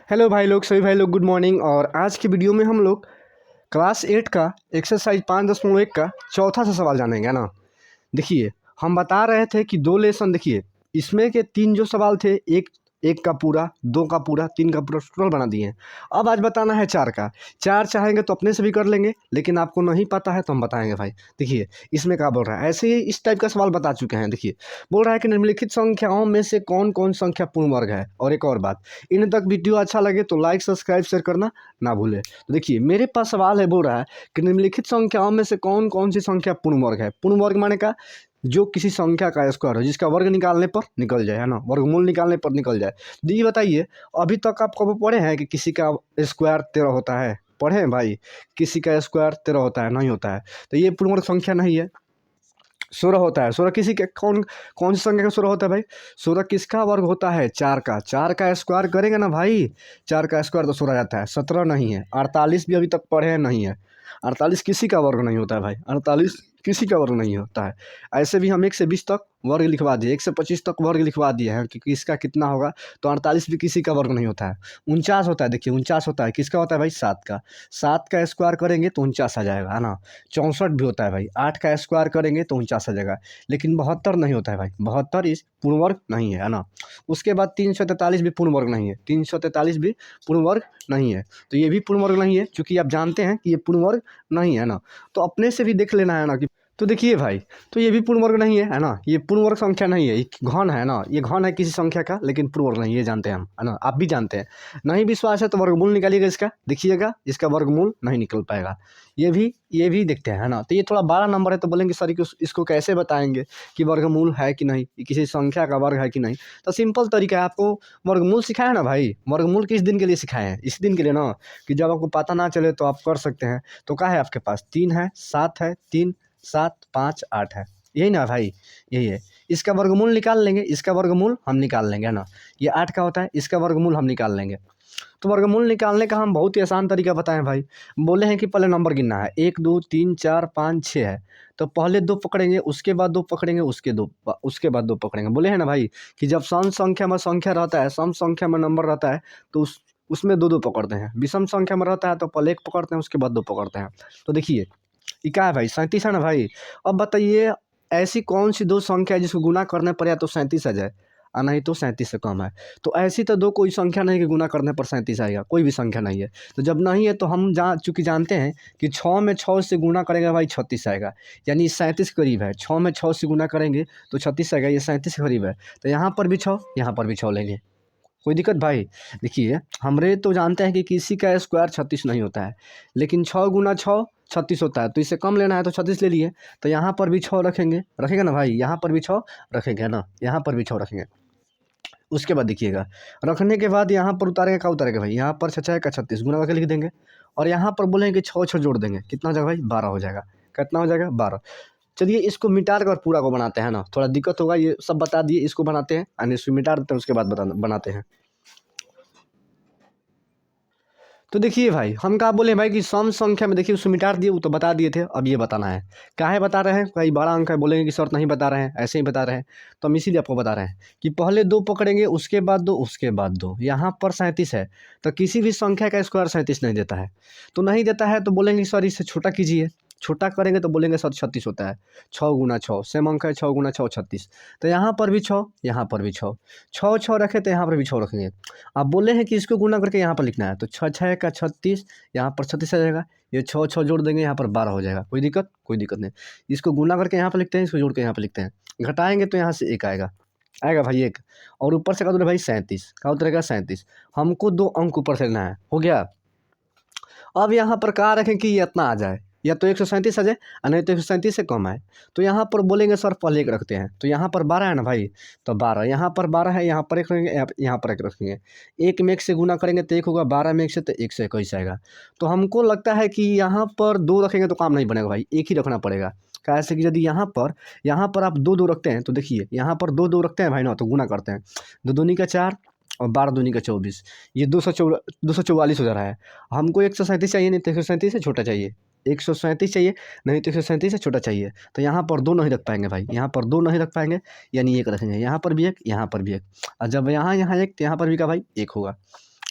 Hello भाई लोग, सभी भाई लोग, गुड मॉर्निंग। और आज की वीडियो में हम लोग क्लास 8 का एक्सरसाइज 5.1 का चौथा सा सवाल जानेंगे, है ना। देखिए, हम बता रहे थे कि दो लेसन, देखिए इसमें के तीन जो सवाल थे, एक एक का पूरा, दो का पूरा, तीन का पूरा टोटल बना दिए हैं। अब आज बताना है चार का। चार चाहेंगे तो अपने से भी कर लेंगे, लेकिन आपको नहीं पता है तो हम बताएंगे भाई। देखिए इसमें क्या बोल रहा है, ऐसे ही इस टाइप का सवाल बता चुके हैं। देखिए बोल रहा है कि निम्नलिखित संख्याओं में से कौन कौन संख्या पूर्ण वर्ग है। और एक और बात, इन तक वीडियो अच्छा लगे तो लाइक सब्सक्राइब शेयर करना ना भूले। तो देखिए मेरे पास सवाल है, बोल रहा है कि निम्नलिखित संख्याओं में से कौन कौन सी संख्या पूर्ण वर्ग है। पूर्ण वर्ग माने का जो किसी संख्या का स्क्वायर हो, जिसका वर्ग निकालने पर निकल जाए, है ना, वर्गमूल निकालने पर निकल जाए। तो ये बताइए, अभी तक आप कब पढ़े हैं कि किसी का स्क्वायर 13 होता है? पढ़े हैं भाई? किसी का स्क्वायर 13 होता है? नहीं होता है। तो ये पूर्ण वर्ग संख्या नहीं है। 16 होता है। 16 किसी के कौन कौन सी संख्या का 16 होता है भाई? 16 किसका वर्ग होता है? 4 का। 4 का स्क्वायर करेंगे ना भाई, 4 का स्क्वायर तो 16 जाता है। 17 नहीं है। 48 भी अभी तक पढ़े हैं, नहीं है। 48 किसी का वर्ग नहीं होता है भाई। 48 किसी का वर्ग नहीं होता है। ऐसे भी हम 1 से 20 तक वर्ग लिखवा दिए, 1 से 25 तक वर्ग लिखवा दिए हैं कि इसका कितना होगा। तो 48 भी किसी का वर्ग नहीं होता है। 49 होता है। देखिए 49 होता है, किसका होता है भाई? 7 का। 7 का स्क्वायर करेंगे तो 49 आ जाएगा, है ना। 64 भी होता है भाई। 8 का स्क्वायर करेंगे तो 49 आ जाएगा। लेकिन 72 नहीं होता है भाई। 72 इस पूर्ण वर्ग नहीं है ना। उसके बाद 343 भी पूर्ण वर्ग नहीं है। 343 भी पूर्ण वर्ग नहीं है। तो ये भी पूर्ण वर्ग नहीं है, क्योंकि आप जानते हैं कि ये पूर्ण वर्ग नहीं है ना। तो अपने से भी देख लेना है ना कि, तो देखिए भाई, तो ये भी पूर्ण वर्ग नहीं है ना। ये पूर्ण वर्ग संख्या नहीं है, ये घन है ना। ये घन है किसी संख्या का, लेकिन पूर्ण वर्ग नहीं, ये जानते हैं हम, है ना। आप भी जानते हैं। नहीं विश्वास है तो वर्गमूल निकालिएगा इसका, देखिएगा इसका वर्गमूल नहीं निकल पाएगा। ये भी देखते हैं, है ना। तो ये थोड़ा बड़ा नंबर है, तो बोलेंगे सर इसको कैसे बताएंगे कि वर्गमूल है कि नहीं, ये किसी संख्या का वर्ग है कि नहीं। तो सिंपल तरीका है, आपको वर्गमूल सिखाया ना भाई। वर्गमूल किस दिन के लिए सिखाए हैं? इस दिन के लिए ना, कि जब आपको पता ना चले तो आप कर सकते हैं। तो क्या है आपके पास? 3 है, 7 है, 3 7 5 8 है, यही ना भाई, यही है। इसका वर्गमूल निकाल लेंगे, इसका वर्गमूल हम निकाल लेंगे, है ना। ये 8 का होता है, इसका वर्गमूल हम निकाल लेंगे। तो वर्गमूल निकालने का हम बहुत ही आसान तरीका बताएं भाई। बोले हैं कि पहले नंबर गिनना है, 1 2 3 4 5 6 है। तो पहले 2 पकड़ेंगे, उसके बाद 2 पकड़ेंगे, उसके बाद 2 पकड़ेंगे। बोले हैं ना भाई कि जब सम संख्या में संख्या रहता है, सम संख्या में नंबर रहता है, तो उसमें 2 2 पकड़ते हैं। विषम संख्या में रहता है तो पहले 1 पकड़ते हैं, उसके बाद 2 पकड़ते हैं। तो देखिए ये क्या है भाई? 37 है ना भाई। अब बताइए, ऐसी कौन सी दो संख्या है जिसको गुना करने पर या तो 37 आ जाए और नहीं तो 37 से कम है। तो ऐसी तो दो कोई संख्या नहीं कि गुना करने पर 37 आएगा, कोई भी संख्या नहीं है। तो जब नहीं है तो हम चूंकि जानते हैं कि 6 में 6 से गुना करेंगे भाई 36 आएगा, यानी 37 के करीब है। 6 में 6 से गुना करेंगे तो 36 आएगा, ये 37 के करीब है। तो यहाँ पर भी 6, यहाँ पर भी 6 लेंगे, कोई दिक्कत भाई? देखिए हमरे तो जानते हैं कि किसी का स्क्वायर 36 नहीं होता है, लेकिन 6 गुना 6 36 होता है। तो इससे कम लेना है तो 36 ले लिए। तो यहाँ पर भी 6 रखेंगे, रखेंगे ना भाई, यहाँ पर भी 6 रखेंगे, है ना, यहाँ पर भी 6 रखेंगे। उसके बाद देखिएगा, रखने के बाद यहाँ पर उतारेगा, क्या उतारेगा भाई? यहाँ पर 6 का 36 गुना करके लिख देंगे। और यहाँ पर बोलेंगे 6 6 जोड़ देंगे, कितना हो जाएगा भाई? 12 हो जाएगा। कितना हो जाएगा? 12। चलिए इसको मिटा कर पूरा को बनाते हैं ना, थोड़ा दिक्कत होगा, ये सब बता दिए, इसको बनाते हैं यानी इसको मिटा देते हैं, उसके बाद बनाते हैं। तो देखिए भाई, हम कहा बोले भाई कि सम संख्या में, देखिए उसको मिटा दिए, वो तो बता दिए थे, अब ये बताना है। काहे बता रहे हैं? कई बड़ा अंक है, बोलेंगे कि सर नहीं बता रहे हैं, ऐसे ही बता रहे हैं। तो हम इसीलिए आपको बता रहे हैं कि पहले 2 पकड़ेंगे, उसके बाद 2, उसके बाद 2। यहाँ पर 37 है, तो किसी भी संख्या का स्क्वायर 37 नहीं देता है। तो नहीं देता है तो बोलेंगे सर इसे छोटा कीजिए। छोटा करेंगे तो बोलेंगे सर 36 होता है। 6 गुना 6 सेम अंक है, 6 गुना 6 36। तो यहाँ पर भी 6, यहाँ पर भी 6, 6 6 रखे तो यहाँ पर भी 6 रखेंगे। आप बोले हैं कि इसको गुना करके यहाँ पर लिखना है, तो 6 6 का 36, यहाँ पर 36 आ जाएगा। ये 6 6 जोड़ देंगे, यहाँ पर 12 हो जाएगा। कोई दिक्कत? कोई दिक्कत नहीं। इसको गुना करके यहाँ पर लिखते हैं, इसको जोड़ के यहाँ पर लिखते हैं। घटाएंगे तो यहाँ से 1 आएगा, आएगा भाई 1। और ऊपर से क्या उतरेगा भाई? 37। क्या उतरेगा? 37। हमको 2 अंक ऊपर से लेना है, हो गया। अब यहाँ पर कहा रखें कि ये इतना आ जाए, या तो 137 आ जाए और नहीं तो 137 से कम आए। तो यहाँ पर बोलेंगे सर पहले 1 रखते हैं। तो यहाँ पर 12 है ना भाई, तो 12, यहाँ पर 12 है, यहाँ पर 1 रखेंगे, यहाँ पर 1 रखेंगे। 1 में 1 से गुना करेंगे तो 1 होगा, 12 में 1 से तो 1 से 21 आएगा। तो हमको लगता है कि यहाँ पर 2 रखेंगे तो काम नहीं बनेगा भाई, 1 ही रखना पड़ेगा। कैसे कि यदि यहाँ पर आप 2 2 रखते हैं, तो देखिए यहाँ पर 2 2 रखते हैं भाई ना, तो गुना करते हैं। 2 दूनी का 4 और 12 दूनी का 24, ये 244 हो जा रहा है। हमको 137 चाहिए, नहीं तो 137 से छोटा चाहिए। 137 चाहिए, नहीं तो 137 से छोटा चाहिए। तो यहाँ पर 2 नहीं रख पाएंगे भाई, यहाँ पर 2 नहीं रख पाएंगे, यानी 1 रखेंगे। यहाँ पर भी 1, यहाँ पर भी 1। और जब यहाँ 1 तो यहाँ पर भी का भाई 1 होगा।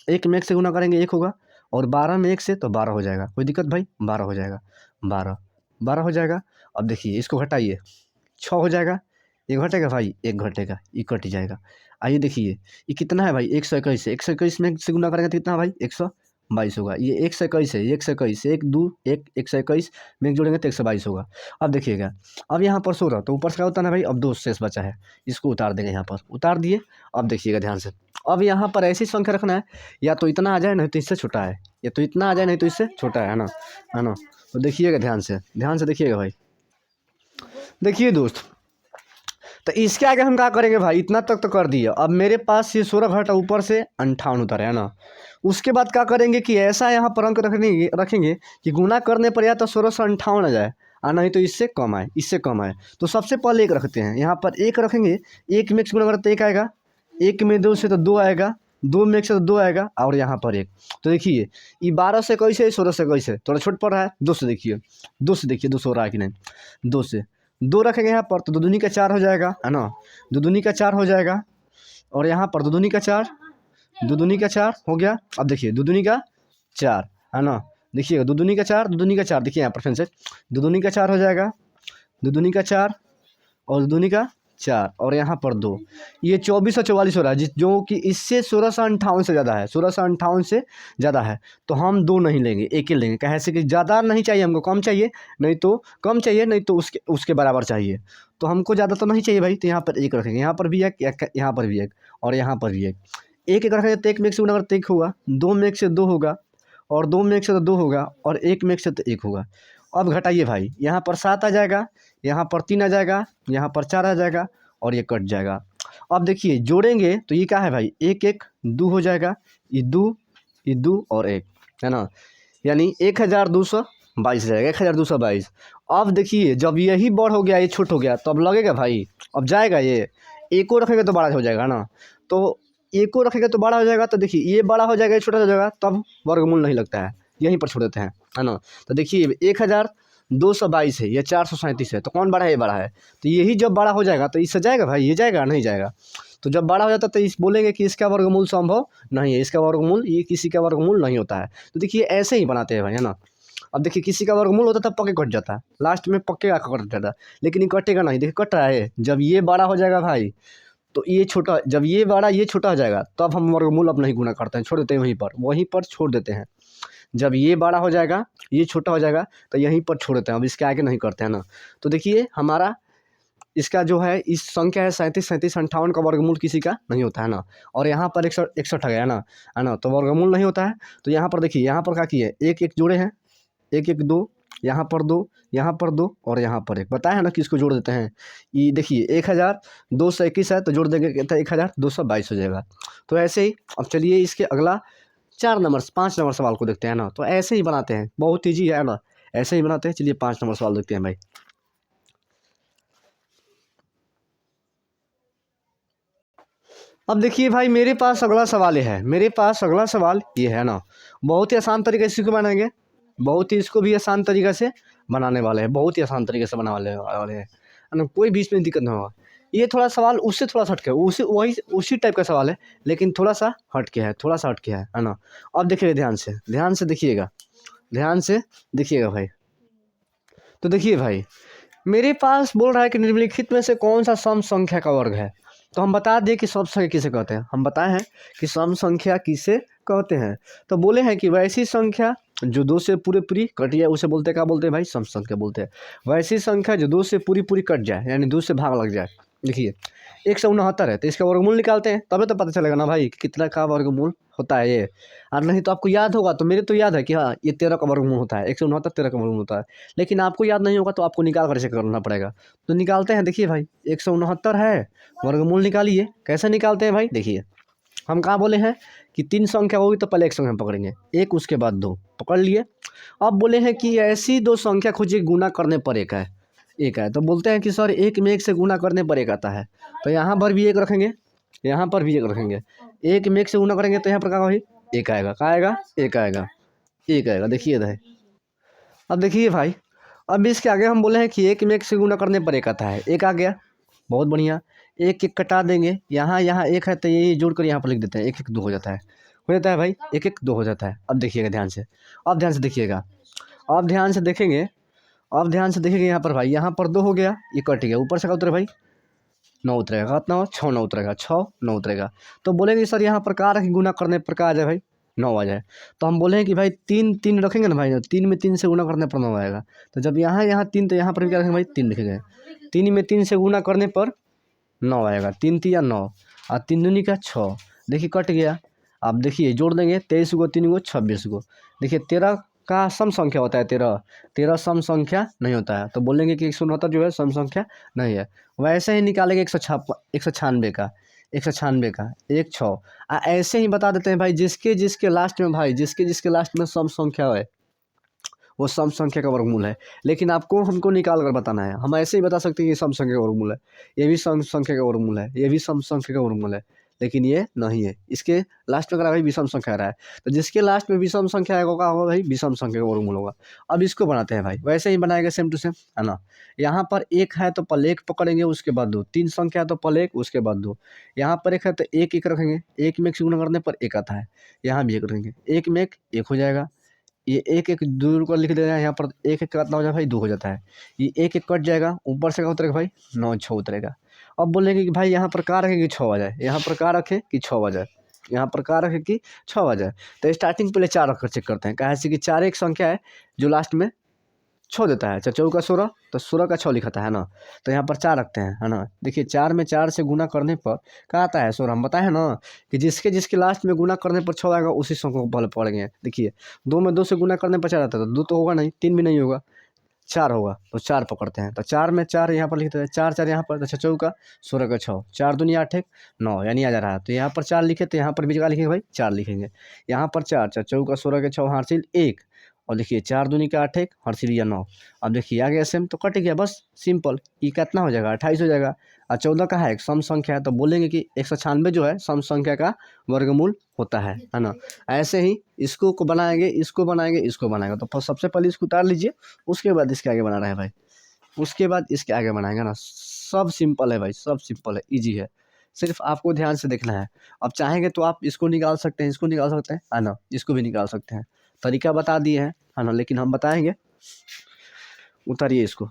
एक में एक से गुना करेंगे एक होगा, और 12 में एक से तो 12 हो जाएगा। कोई दिक्कत भाई? 12 हो जाएगा, 12 हो जाएगा। अब देखिए इसको घटाइए, 6 हो जाएगा। ये घटेगा भाई, एक घटेगा, ये कट जाएगा। आइए देखिए ये कितना है भाई, 121 है। 121 में से गुना करेंगे तो कितना भाई, 122 होगा। ये 121 है, 121, 1 2 1 121 में एक जोड़ेंगे तो 122 होगा। अब देखिएगा, अब यहाँ पर 16 तो ऊपर से क्या होता है ना भाई, अब 2 शेष बचा है, इसको उतार देंगे यहाँ पर, उतार दिए। अब देखिएगा ध्यान से, अब यहाँ पर ऐसी संख्या रखना है, या तो इतना आ जाए नहीं तो इससे छोटा है, या तो इतना आ जाए नहीं तो इससे छोटा है ना, है ना। तो देखिएगा ध्यान से देखिएगा भाई। देखिए दोस्त, तो इसके आगे हम क्या करेंगे भाई, इतना तक तो कर दिए। अब मेरे पास ये 16 घटा ऊपर से 58 उतारे, है ना। उसके बाद क्या करेंगे कि ऐसा यहाँ पर अंक रखेंगे कि गुना करने पर या तो 16 से 58 आ जाए, और नहीं तो इससे कम आए, इससे कम आए। तो सबसे पहले एक रखते हैं, यहाँ पर एक रखेंगे। एक में गुना करते एक आएगा, एक में 2 से तो 2 आएगा, 2 में 1 से तो 2 आएगा, और यहाँ पर एक। तो देखिए ये 12 से कैसे, 16 से कैसे, थोड़ा छोट पड़ रहा है। 2 से देखिए, 2 से देखिए 2 से हो रहा है कि नहीं। 2 से 2 रखेंगे यहाँ पर तो 2 दूनी का 4 हो जाएगा, है ना। 2 दूनी का 4 हो जाएगा, और यहाँ पर 2 दूनी का 4, 2 दूनी का 4 हो गया। अब देखिए 2 दूनी का 4, है ना। देखिएगा 2 दूनी का 4, 2 दूनी का 4, देखिए यहाँ पर फिर से 2 दूनी का 4 हो जाएगा, 2 दूनी का 4 और 2 दूनी का 4, और यहाँ पर 2। ये 24 और 44 हो रहा है, जो कि इससे 16 से 58 से ज़्यादा है, 16 से 58 से ज़्यादा है। तो हम 2 नहीं लेंगे, एक ही लेंगे। कहे से कि ज़्यादा नहीं चाहिए हमको, कम चाहिए, नहीं तो कम चाहिए, नहीं तो उसके बराबर चाहिए। तो हमको ज़्यादा तो नहीं चाहिए भाई, तो यहाँ पर एक रखेंगे, यहाँ पर भी एक, यहाँ पर भी एक, और यहाँ पर भी एक। एक एक रखेंगे तो एक में एक से गुना करते एक होगा, 2 में 1 से 2 होगा, और 2 में 1 से तो 2 होगा, और 1 में 1 से तो 1 होगा। अब घटाइए भाई, यहाँ पर 7 आ जाएगा, यहाँ पर 3 आ जाएगा, यहाँ पर 4 आ जाएगा, और ये कट जाएगा। अब देखिए जोड़ेंगे तो ये क्या है भाई, 1 1 2 हो जाएगा, ये 2 और 1, है ना। यानी 1222 जाएगा, 1222। अब देखिए जब यही बड़ हो गया, ये छोट हो गया, तो अब लगेगा भाई, अब जाएगा ये। एक को रखेंगे तो बड़ा हो जाएगा ना, तो एक को रखेंगे तो बड़ा हो जाएगा। तो देखिए ये बड़ा हो जाएगा, ये छोटा हो जाएगा, तब वर्गमूल नहीं लगता है, यहीं पर छोड़ देते हैं, है ना। तो देखिए 1222 है, ये 437 है, तो कौन बड़ा है, ये बड़ा है। तो यही जब बड़ा हो जाएगा तो इससे जाएगा भाई, ये जाएगा नहीं जाएगा। तो जब बड़ा हो जाता है तो इस बोलेंगे कि इसका वर्गमूल संभव नहीं है, इसका वर्गमूल, ये किसी का वर्गमूल नहीं होता है। तो देखिए ऐसे ही बनाते हैं भाई, है ना। अब देखिए किसी का वर्गमूल होता था पक्के कट जाता है, लास्ट में पक्के का कट जाता है, लेकिन ये कटेगा नहीं। देखिए कट रहा है, जब ये बड़ा हो जाएगा भाई तो ये छोटा, जब ये बड़ा ये छोटा हो जाएगा तब हम वर्गमूल अब नहीं गुना करते हैं, छोड़ देते हैं, वहीं पर छोड़ देते हैं। जब ये बड़ा हो जाएगा, ये छोटा हो जाएगा, तो यहीं पर छोड़ देते हैं, अब इसके आगे नहीं करते हैं ना। तो देखिए हमारा इसका जो है, इस संख्या है 37 37 58 का वर्गमूल किसी का नहीं होता है ना। और यहाँ पर 61 है ना, है ना, तो वर्गमूल नहीं होता है। तो यहाँ पर देखिए, यहाँ पर क्या किए, एक एक जोड़े हैं, 1 1 2, यहाँ पर 2, यहाँ पर 2, और यहाँ पर 1, बताया है ना कि इसको जोड़ देते हैं। ये देखिए 1221 है, तो जोड़ देंगे कितना, 1222 हो जाएगा। तो ऐसे ही अब चलिए इसके अगला 5 नंबर सवाल को देखते हैं ना। तो ऐसे ही बनाते हैं, बहुत ईजी है ना, ऐसे ही बनाते हैं। चलिए 5 नंबर सवाल देखते हैं भाई। अब देखिए भाई, मेरे पास अगला सवाल ये है, मेरे पास अगला सवाल ये है ना। बहुत ही आसान तरीके से इसको बनाएंगे, बहुत ही इसको भी आसान तरीके से बनाने वाले हैं, बहुत ही आसान तरीके से बनाने वाले हैं, है ना। कोई बीच में दिक्कत नहीं होगा। ये थोड़ा सवाल उससे थोड़ा सा हटके, उसी टाइप का सवाल है, लेकिन थोड़ा सा हटके है, थोड़ा सा हटके है ना। अब देखिएगा ध्यान से देखिएगा, ध्यान से देखिएगा भाई। तो देखिए भाई, मेरे पास बोल रहा है कि निम्नलिखित में से कौन सा सम संख्या का वर्ग है। तो हम बता दें कि सम संख्या किसे कहते हैं, हम बताए हैं कि सम संख्या किसे कहते हैं। तो बोले हैं कि वैसी संख्या जो 2 से पूरी पूरी कट जाए उसे बोलते हैं, क्या बोलते हैं भाई, सम संख्या बोलते हैं। वैसी संख्या जो 2 से पूरी पूरी कट जाए, यानी 2 से भाग लग जाए। देखिए 169 है, तो इसका वर्गमूल निकालते हैं, तभी तो पता चलेगा ना भाई कि कितना का वर्गमूल होता है ये। और नहीं तो आपको याद होगा, तो मेरे तो याद है कि हाँ ये 13 का वर्गमूल होता है, 169 13 का वर्गमूल होता है। लेकिन आपको याद नहीं होगा तो आपको निकाल कर चेक करना पड़ेगा। तो निकालते हैं, देखिए भाई 169 है, वर्गमूल निकालिए। कैसे निकालते हैं भाई, देखिए हम कहाँ बोले हैं कि 3 संख्या होगी तो पहले एक संख्या पकड़ेंगे, एक उसके बाद 2 पकड़ लिए। अब बोले हैं कि ऐसी 2 संख्या खोजिए गुना करने पर एक है। तो बोलते हैं कि सर 1 में 1 से गुना करने पर एक आता है। तो यहाँ पर भी एक रखेंगे, यहाँ पर भी एक रखेंगे। 1 में 1 से गुना करेंगे तो यहाँ पर क्या होगी, एक आएगा, क्या आएगा, एक आएगा, एक आएगा। देखिए भाई, अब देखिए भाई, अब इसके आगे हम बोले हैं कि 1 में 1 से गुना करने पर एक आता है, एक आ गया, बहुत बढ़िया। एक एक कटा देंगे, यहाँ एक है तो ये जोड़ कर यहाँ पर लिख देते हैं, 1 1 2 हो जाता है। हो जाता है भाई, एक एक 2 हो जाता है। अब देखिएगा ध्यान से, अब ध्यान से देखिएगा, अब ध्यान से देखेंगे, अब ध्यान से देखेंगे यहाँ पर भाई, यहाँ पर 2 हो गया, ये कट गया, ऊपर से क्या उतरे भाई 9 उतरेगा, कितना हो 6 9 उतरेगा, 6 9 उतरेगा। तो बोलेंगे सर यहाँ पर क्या रखें गुना करने पर क्या आ जाए भाई 9 आ जाए। तो हम बोलेंगे कि भाई 3 3 रखेंगे ना भाई, 3 में 3 से गुना करने पर 9 आएगा। तो जब यहाँ यहाँ 3 तो यहाँ पर भी क्या रखेंगे भाई 3 लिखेंगे, 3 में 3 से गुना करने पर 9 आएगा, 3 3 या 9 और 3 दूनी का 6, देखिए कट गया। अब देखिए जोड़ देंगे 23 को 3 को 26 को, देखिए 13 का सम संख्या होता है, 13 सम संख्या नहीं होता है। तो बोलेंगे कि 169 जो है सम संख्या नहीं है। वैसे ही निकालेंगे 196 का, 196 का 1 6 ऐसे ही बता देते हैं भाई, जिसके जिसके लास्ट में भाई, जिसके जिसके लास्ट में सम संख्या है वो सम संख्या का वर्गमूल है। लेकिन आपको हमको निकाल कर बताना है, हम ऐसे ही बता सकते हैं कि सम संख्या का वर्गमूल है, ये भी सम संख्या का वर्गमूल है, ये भी सम संख्या का वर्गमूल है, लेकिन ये नहीं है। इसके लास्ट में अगर भाई विषम संख्या आ रहा है, तो जिसके लास्ट में विषम संख्या आएगा क्या होगा भाई विषम संख्या का वर्गमूल होगा। अब इसको बनाते हैं भाई, वैसे ही बनाएंगे सेम टू सेम, है ना। यहाँ पर 1 है तो पल 1 पकड़ेंगे, उसके बाद 2, 3 संख्या है तो पल 1 उसके बाद 2, यहाँ पर 1 है तो 1 1 रखेंगे, 1 में 1 से गुणा करने पर 1 आता है, यहाँ भी 1 रखेंगे, 1 में 1 हो जाएगा, ये 1 1 दूर को लिख देना है, यहाँ पर 1 1 कितना हो जाए भाई 2 हो जाता है, ये 1 1 कट जाएगा, ऊपर से क्या उतरेगा भाई 9 6 उतरेगा। अब बोलेंगे कि भाई यहाँ पर क्या रखें कि 6 आ जाए, यहाँ पर क्या रखें कि 6 आ जाए, यहाँ पर क्या रखें कि 6 आ जाए। तो स्टार्टिंग पहले 4 रखकर चेक करते हैं, कहा कि 4 एक संख्या है जो लास्ट में 6 देता है, 4 का 16, तो 16 का 6 लिखा है ना। तो यहाँ पर 4 रखते हैं, है ना। देखिए 4 में 4 से गुना करने पर क्या आता है 16, हम बताए हैं ना कि जिसके जिसके लास्ट में गुना करने पर 6 आएगा उसी संख्या को पहले पढ़ेंगे। देखिए 2 में 2 से गुना करने पर 4 आता है, तो 2 तो होगा नहीं, 3 भी नहीं होगा, 4 होगा, तो 4 पकड़ते हैं। तो 4 में 4 यहाँ पर लिखते हैं, 4 4 यहाँ पर, अच्छा 4 का 16 का 6, 4 दूनी 8 1 9 यानी आ जा रहा है। तो यहाँ पर 4 लिखे, तो यहाँ पर भी क्या लिखेंगे भाई 4 लिखेंगे, यहाँ पर 4 4 4 का 16 का 6 हासिल 1, और देखिए 4 दूनी का 8 1 हासिल या 9। अब देखिए आ गया सेम, तो कट गया, बस सिंपल। ये कितना हो जाएगा 28 हो जाएगा, और 14 का है एक सम संख्या है, तो बोलेंगे कि 196 जो है सम संख्या का वर्गमूल होता है ना। ऐसे ही इसको को बनाएंगे, इसको बनाएंगे, इसको बनाएंगे। तो सबसे पहले इसको उतार लीजिए, उसके बाद इसके आगे बना रहे हैं भाई, उसके बाद इसके आगे बनाएंगे ना। सब सिंपल है भाई, सब सिंपल है, ईजी है, सिर्फ आपको ध्यान से देखना है। अब चाहेंगे तो आप इसको निकाल सकते हैं, इसको निकाल सकते हैं, है ना, इसको भी निकाल सकते हैं, तरीका बता दिए हैं, है ना, लेकिन हम बताएंगे। उतारिए इसको,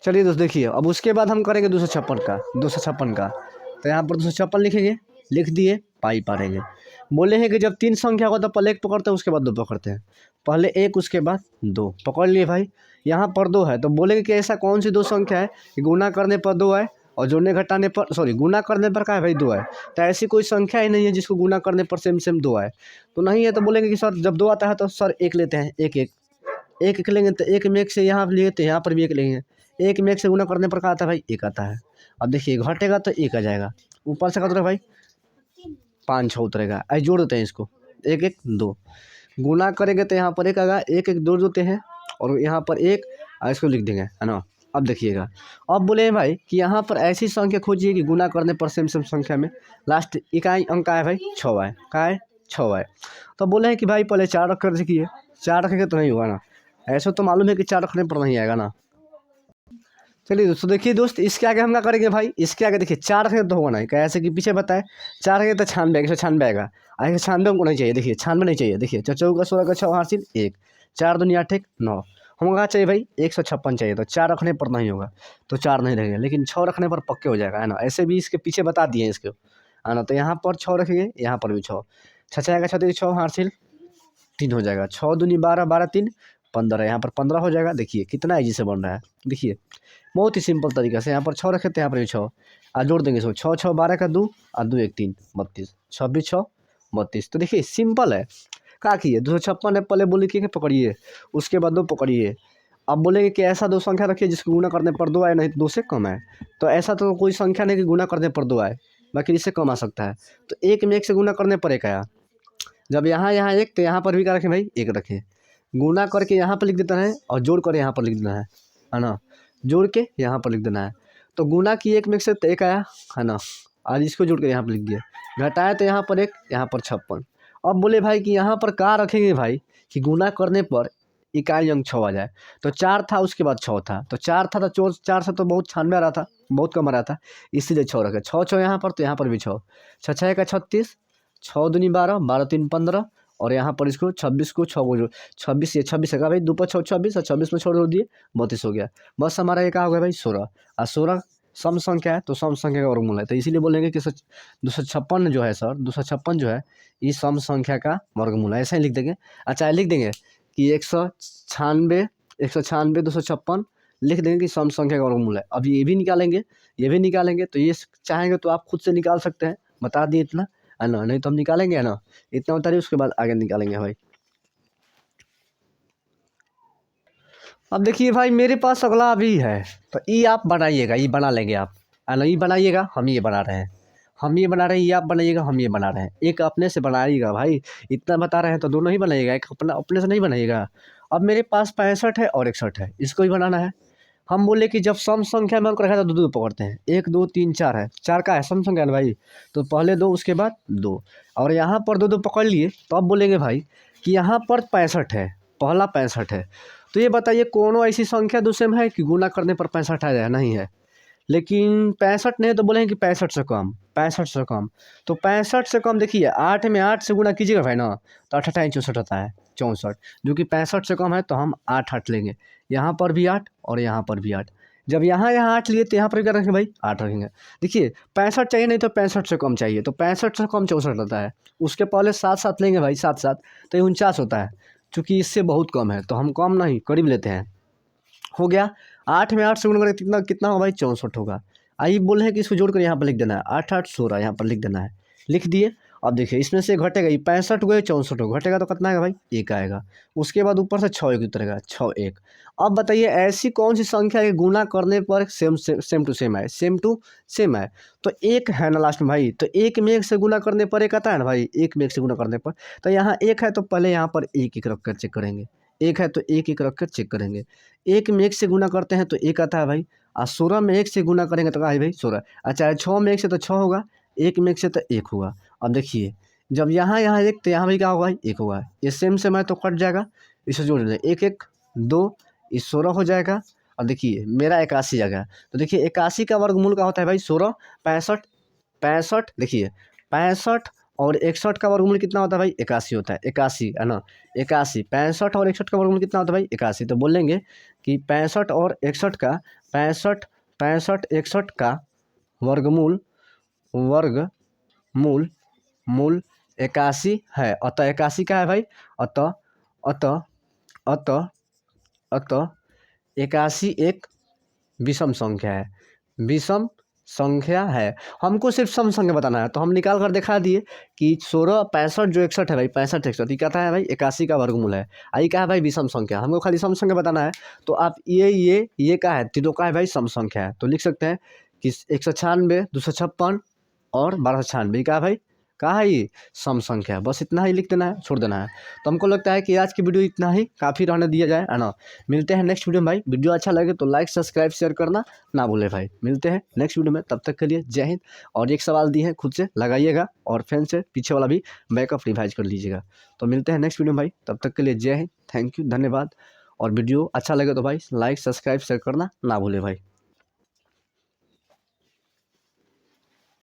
चलिए दोस्त देखिए। अब उसके बाद हम करेंगे 256 का। तो यहाँ पर 256 लिखेंगे, लिख दिए, पाई पारेंगे। बोले हैं कि जब 3 संख्या हो तो पहले 1 पकड़ते हैं, उसके बाद 2 पकड़ते हैं, पहले 1 उसके बाद 2 पकड़ लिए भाई। यहाँ पर 2 है, तो बोलेंगे कि ऐसा कौन सी 2 संख्या है कि गुना करने पर 2 आए और जोड़ने घटाने पर, सॉरी गुना करने पर क्या है भाई 2 आए। तो ऐसी कोई संख्या ही नहीं है जिसको गुना करने पर सेम सेम 2 आए, तो नहीं है। तो बोलेंगे कि सर जब 2 आता है तो सर 1 लेते हैं, 1 1 1 1 लेंगे, तो 1 में 1 से यहाँ लिए तो यहाँ पर भी 1 लेंगे, 1 में 1 से गुना करने पर क्या आता है भाई 1 आता है। अब देखिए घटेगा तो 1 आ जाएगा, ऊपर से क्या उतरेगा भाई 5 6 उतरेगा। ऐसे जोड़ देते हैं इसको, 1 1 2 गुना करेंगे तो यहाँ पर 1 आएगा, 1 1 जोड़ देते हैं और यहाँ पर 1 इसको लिख देंगे, है ना। अब देखिएगा, अब बोले भाई कि यहाँ पर ऐसी संख्या खोजिए कि गुना करने पर सेम सेम संख्या में लास्ट इकाई अंक आए भाई 6 आए, क्या है 6 आए। तो बोले हैं कि भाई पहले 4 रख कर देखिए, 4 रखेंगे तो नहीं होगा ना, ऐसा तो मालूम है कि 4 रखने पर नहीं आएगा ना। चलिए दोस्तों देखिए दोस्त, इसके आगे हम क्या करेंगे भाई, इसके आगे देखिए 4 रखेंगे तो होगा नहीं, कैसे कि पीछे बताए 4 रखेंगे तो 96 196 आएगा, 96 हमको नहीं चाहिए, देखिए 96 नहीं चाहिए। देखिए 4 का 16 का 6 हासिल 1, 4 दूनी 8 1 9, हमको क्या चाहिए भाई 156 चाहिए। तो 4 रखने पर नहीं होगा, तो 4 नहीं रहेंगे, लेकिन 6 रखने पर पक्के हो जाएगा, है ना। ऐसे भी इसके पीछे बता दिए इसको, है ना। तो यहाँ पर 6 रखेंगे, यहाँ पर भी 6 6 आएगा, 6 6 हासिल 3 हो जाएगा, 6 दूनी 12 12 3 15, यहाँ पर 15 हो जाएगा। देखिए कितना ईजी से बन रहा है, देखिए बहुत ही सिंपल तरीके से। यहाँ पर 6 रखे थे, यहाँ पर भी 6 और जोड़ देंगे इसको, 6 6 12 का 2 और 2 1 3 32, 26 6 32। तो देखिए सिंपल है, क्या किए 256 है, पहले बोले कि पकड़िए, उसके बाद 2 पकड़िए। अब बोलेंगे कि ऐसा 2 संख्या रखिए जिसको गुना करने पर 2 आए, नहीं तो 2 से कम आए। तो ऐसा तो कोई संख्या नहीं कि गुना करने पर 2 आए, बाकी इससे कम आ सकता है। तो 1 में 1 से गुना करने पर 1 आया, जब यहाँ 1 तो यहाँ पर भी क्या रखें भाई 1 रखें, गुना करके यहाँ पर लिख देता है और जोड़ कर यहाँ पर लिख देना है ना, जोड़ के यहाँ पर लिख देना है। तो गुना की 1 में 1 से तो 1 आया, है ना, और इसको जोड़ कर यहाँ पर लिख दिया, घटाया तो यहाँ पर 1, यहाँ पर 56। अब बोले भाई कि यहाँ पर क्या रखेंगे भाई कि गुना करने पर इकाई अंक 6 आ जाए। तो 4 था उसके बाद 6 था, तो 4 था तो 4 से तो बहुत 96 आ रहा था, बहुत कम आ रहा था, इसीलिए 6 रखे। 6 यहाँ पर, तो यहाँ पर भी 6, 6 6 का 36, 6 दूनी 12, 12 3 15, और यहाँ पर इसको 26 को 6 को जो 26, ये 26 का भाई 2 पर 6 26, और 26 में छोड़ दिए 32 हो गया। बस हमारा ये क्या हो गया भाई 16, और 16 सम संख्या है, तो सम संख्या का वर्गमूल है, तो इसीलिए बोलेंगे कि 256 जो है सर, 256 जो है ये सम संख्या का वर्गमूल है, ऐसा ही लिख देंगे। अच्छा लिख देंगे कि 196 256 लिख देंगे कि सम संख्या का वर्गमूल है। अब ये भी निकालेंगे, ये भी निकालेंगे, तो ये चाहेंगे तो आप खुद से निकाल सकते हैं, बता दिए इतना है ना, नहीं तो हम निकालेंगे है ना, इतना बता दिए, उसके बाद आगे निकालेंगे भाई। अब देखिए भाई मेरे पास अगला अभी है, तो ये आप बनाइएगा, ये बना लेंगे आप, है ना, ये बनाइएगा, हम ये बना रहे हैं, हम ये बना रहे हैं, ये आप बनाइएगा, हम ये बना रहे हैं, एक अपने से बनाइएगा भाई, इतना बता रहे हैं तो दोनों ही बनाइएगा, एक अपना अपने से नहीं बनाइएगा। अब मेरे पास 65 है और 61 है, इसको ही बनाना है। हम बोले कि जब सम संख्या में अंक रखा था, दो दो पकड़ते हैं, 1 2 3 4 है, 4 का है सम संख्या ना भाई, तो पहले 2 उसके बाद 2, और यहाँ पर 2 2 पकड़ लिए, तो अब बोलेंगे भाई कि यहाँ पर 65 है, पहला 65 है, तो ये बताइए कोनो ऐसी संख्या दूसरे में है कि गुना करने पर 65 आ जाए, नहीं है। लेकिन 65 नहीं है तो बोलेंगे कि 65 से कम, 65 से कम, तो 65 से कम देखिए 8 में 8 से गुना कीजिएगा भाई ना, तो 8 8 64 आता है, 64, जो कि 65 से कम है, तो हम 8 8 लेंगे, यहाँ पर भी 8 और यहाँ पर भी 8। जब यहाँ 8 लिए तो यहाँ पर क्या रखेंगे भाई 8 रखेंगे। देखिए 65 चाहिए, नहीं तो 65 से कम चाहिए, तो 65 से कम 64 आता है, उसके पहले 7 7 लेंगे भाई, 7 7 तो 49 होता है, चूँकि इससे बहुत कम है तो हम कम नहीं करीब लेते हैं। हो गया, 8 में 8 से गुणा करें कितना कितना होगा भाई 64 होगा। आइए बोले हैं कि इसको जोड़कर यहाँ पर लिख देना है, 8 8 16 यहाँ पर लिख देना है, लिख दिए। अब देखिए इसमें से घटेगा, ये 65 गए 64 हो, घटेगा तो कितना आएगा भाई 1 आएगा, उसके बाद ऊपर से 6 1 उतरेगा, 6 1। अब बताइए ऐसी कौन सी संख्या है गुना करने पर सेम टू सेम आए, सेम टू सेम आए, तो एक है ना लास्ट में भाई, तो एक में एक से गुना करने पर एक आता है ना भाई, एक में एक से गुना करने पर, तो यहाँ एक है तो पहले यहाँ पर एक एक रख कर चेक करेंगे, एक है तो एक एक रख कर चेक करेंगे, एक में एक से गुना करते हैं तो एक आता है भाई, और 16 में एक से गुना करेंगे तो क्या है भाई 16, अच्छा 6 में एक से तो 6 होगा, एक में एक से तो 1 होगा। अब देखिए जब यहाँ यहाँ एक तो यहाँ भी क्या होगा 1 होगा, ये सेम सेम है तो कट जाएगा, इसे जोड़ दें 1 1 2, इस 16 हो जाएगा। और देखिए मेरा 81 आ गया, तो देखिए 81 का वर्गमूल का होता है भाई 16, 65 65 देखिए 65 और 61 का वर्गमूल कितना होता है भाई 81 होता है, 81 है ना, 81 65 और 61 का वर्गमूल कितना होता है भाई 81, तो बोलेंगे कि 65 और 61 का 65 65 61 का वर्गमूल वर्गमूल मूल 81 है, अतः 81 का है भाई, अतः अतः अतः अतः 81 एक विषम संख्या है, विषम संख्या है। हमको सिर्फ सम संख्या बताना है, तो हम निकाल कर दिखा दिए कि 16 65 जो 61 है भाई 65 61 ये क्या है भाई 81 का वर्गमूल है, आई क्या है भाई विषम संख्या, हमको खाली सम संख्या बताना है। तो आप ये क्या है तीनों का है भाई सम संख्या है, तो लिख सकते हैं कि 196 256 और 1296 क्या है भाई कहा है ये सम संख्या, बस इतना ही लिख देना है, छोड़ देना है। तो हमको लगता है कि आज की वीडियो इतना ही काफ़ी रहने दिया जाए, है ना। मिलते हैं नेक्स्ट वीडियो में भाई, वीडियो अच्छा लगे तो लाइक सब्सक्राइब शेयर करना ना भूले भाई। मिलते हैं नेक्स्ट वीडियो में, तब तक के लिए जय हिंद। और एक सवाल दिए हैं खुद से लगाइएगा और फ्रेंड से पीछे वाला भी बैकअप रिवाइज कर लीजिएगा। तो मिलते हैं नेक्स्ट वीडियो में भाई, तब तक के लिए जय हिंद, थैंक यू, धन्यवाद। और वीडियो अच्छा लगे तो भाई लाइक सब्सक्राइब शेयर करना ना भूले भाई।